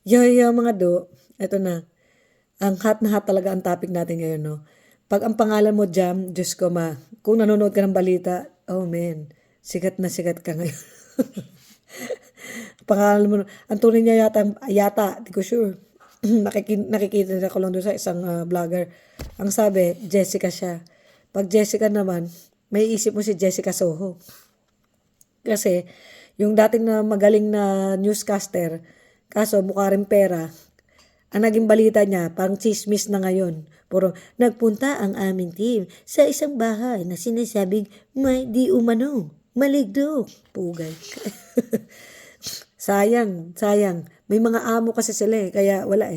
Mga do, eto na. Ang hot na hot talaga ang topic natin ngayon, no? Pag ang pangalan mo Jam, Diyos ko ma, kung nanonood ka ng balita, oh man, sikat na sikat ka ngayon. Pangalan mo, ang tunay niya yata, di ko sure. Nakikita na ko lang doon sa isang vlogger. Ang sabi, Jessica siya. Pag Jessica naman, may isip mo si Jessica Soho. Kasi, yung dating na magaling na newscaster, kaso mukha rin pera, ang naging balita niya, parang chismis na ngayon. Puro, nagpunta ang aming team sa isang bahay na sinasabing may di umano, maligdo. Pugay. Sayang. May mga amo kasi sila kaya wala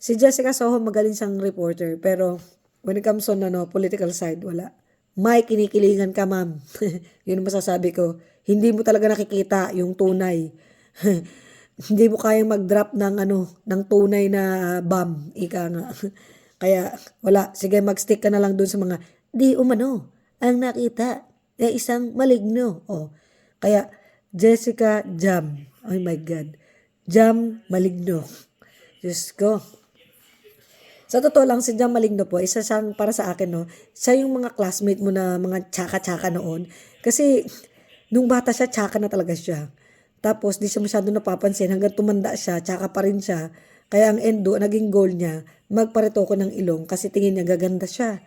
Si Jessica Soho magaling siyang reporter, pero when it comes on political side, wala. May kinikilingan ka, ma'am. Yun ang masasabi ko. Hindi mo talaga nakikita yung tunay. Hindi mo kayang mag-drop ng tunay na bomb, ika nga. Kaya wala, sige mag-stick ka na lang dun sa mga di umano. Ang nakita ay isang maligno. Kaya Jessica Jam. Oh my God. Jam Maligno. Diyos ko. Sa totoo lang, si Jam Maligno po, isa siyang para sa akin, no? Siya yung mga classmate mo na mga tsaka-tsaka noon. Kasi, nung bata siya, tsaka na talaga siya. Tapos, di siya masyado napapansin. Hanggang tumanda siya, tsaka pa rin siya. Kaya ang endo, naging goal niya, magparito ko ng ilong kasi tingin niya gaganda siya.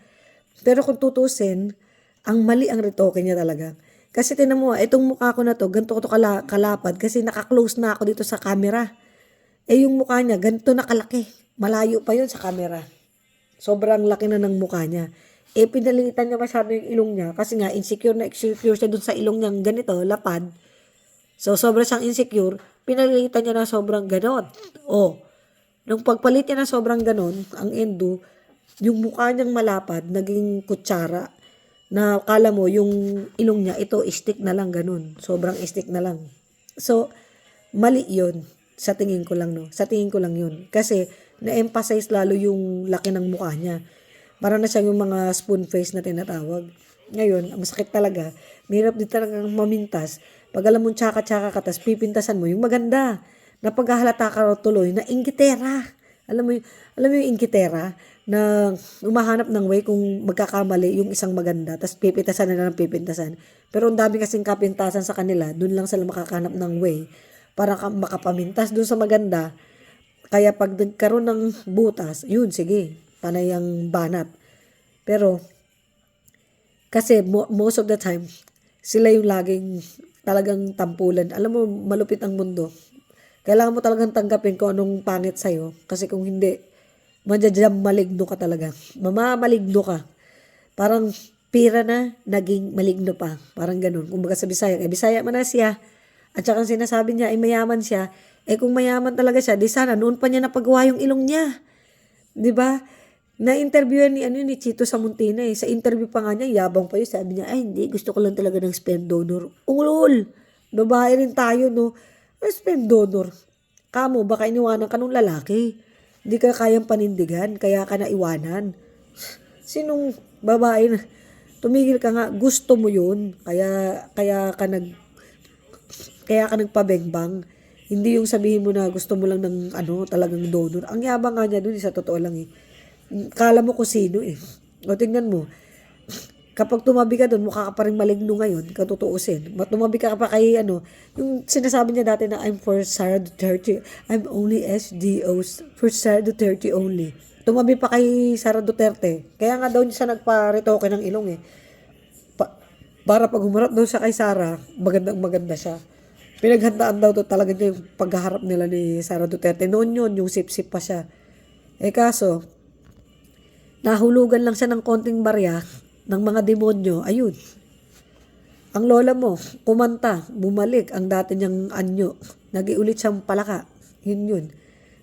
Pero kung tutusin, ang mali ang retoke niya talaga. Kasi tinan mo, itong mukha ko na to, ganito ko to kalapad kasi naka-close na ako dito sa camera. Yung mukha niya, ganito nakalaki. Malayo pa yun sa camera. Sobrang laki na ng mukha niya. Pinalitan niya masyado yung ilong niya kasi nga insecure siya dun sa ilong niya ganito, lapad. So, sobrang siyang insecure, pinalitan niya na sobrang ganon. Nung pagpalit niya na sobrang ganon, ang endo, yung mukha niyang malapad, naging kutsara, na kala mo, yung ilong niya, ito, stick na lang, ganun. Sobrang stick na lang. So, mali yun. Sa tingin ko lang, no? Sa tingin ko lang yun. Kasi, na-emphasize lalo yung laki ng mukha niya. Para na siya yung mga spoon face na tinatawag. Ngayon, ang masakit talaga, mahirap din talagang mamintas. Pag alam mong tsaka-tsaka ka, tas pipintasan mo, yung maganda, na paghahalata ka tuloy, na ingitera. Alam mo yung ingitera, na umahanap ng way kung magkakamali yung isang maganda, tas pipintasan na ng pipintasan. Pero ang dami kasing kapintasan sa kanila, dun lang sila makakahanap ng way para makapamintas dun sa maganda. Kaya pag nagkaroon ng butas, yun, sige, panay ang banat. Pero, kasi most of the time, sila yung laging talagang tampulan. Alam mo, malupit ang mundo. Kailangan mo talagang tanggapin kung anong pangit sa'yo. Kasi kung hindi, madyadyam maligno ka talaga. Mamamaligno ka. Parang pira na, naging maligno pa. Parang ganun. Kung baga sa Bisaya, Bisaya man na siya. At saka sinasabi niya ay mayaman siya. Kung mayaman talaga siya, di sana noon pa niya napagawa yung ilong niya. 'Di ba? Na-interviewan ni Chito Samuntina Sa interview pa nga niya, yabang pa yun. Sabi niya, ay hindi, gusto ko lang talaga ng sperm donor. Ulol! Babae rin tayo, no? Sperm donor. Kamo, baka iniwanan ka nung lalaki. Hindi ka kayang panindigan, kaya ka naiwanan. Sinong babae na, tumigil ka nga, gusto mo yun. Kaya ka nagpabengbang. Hindi yung sabihin mo na gusto mo lang ng talagang donor. Ang yabang nga niya dun, sa totoo lang Kala mo kung sino O tingnan mo, kapag tumabi ka doon, mukha ka pa rin maligno ngayon, katutuusin. Tumabi ka pa kay yung sinasabi niya dati na I'm for Sara Duterte. I'm only SDO for Sara Duterte only. Tumabi pa kay Sara Duterte. Kaya nga daw siya nagpa-retoke ng ilong para pag humarap daw siya kay Sara, magandang maganda siya. Pinaghandaan daw to talaga niya yung paghaharap nila ni Sara Duterte. Noon yun, yung sip-sip pa siya. Kaso, nahulugan lang siya ng konting barya ng mga demonyo. Ayun. Ang lola mo, kumanta, bumalik ang dati niyang anyo. Nagiulit siyang palaka. Yun.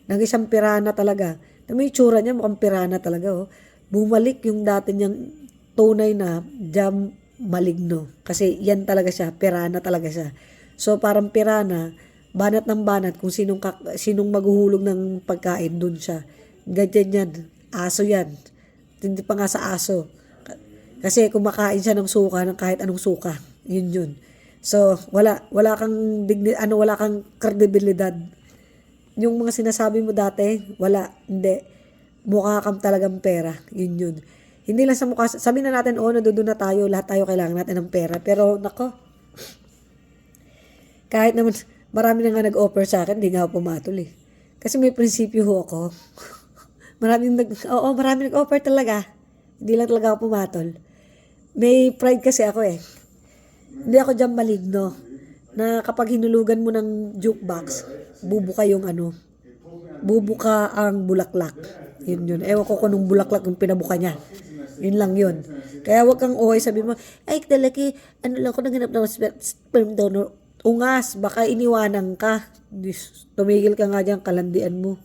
Nag-isang pirana talaga. Na may tsura niya, mukhang pirana talaga. Bumalik yung dati niyang tunay na Jam Maligno. Kasi yan talaga siya, pirana talaga siya. So parang pirana, banat ng banat kung sinong maghuhulog ng pagkain dun siya. Ganyan yan. Aso yan. Hindi pa nga sa aso. Kasi kumakain siya ng suka, ng kahit anong suka. Yun. So wala kang wala kang kredibilidad. yung mga sinasabi mo dati, wala, hindi. Mukha kang talagang pera. Yun. Hindi lang sa mukha. Sabi na natin, nandoon na tayo. Lahat tayo kailangan natin ng pera. Pero, nako, kahit naman, marami na nga nag-offer sa akin, hindi nga ako pumatol eh. Kasi may prinsipyo ho ako. Maraming nag-offer talaga. Hindi lang talaga ako pumatol. May pride kasi ako eh. Hindi ako dyan maligno. Na kapag hinulugan mo ng jukebox, bubuka ang bulaklak. Yun. Ewan ko kung nung bulaklak yung pinabuka niya. Yun lang yun. Kaya wag kang sabi mo, ay talaki, lang ko naghanap ng sperm donor. Ungas, baka iniwanan ka. Tumigil ka nga dyan, kalandian mo.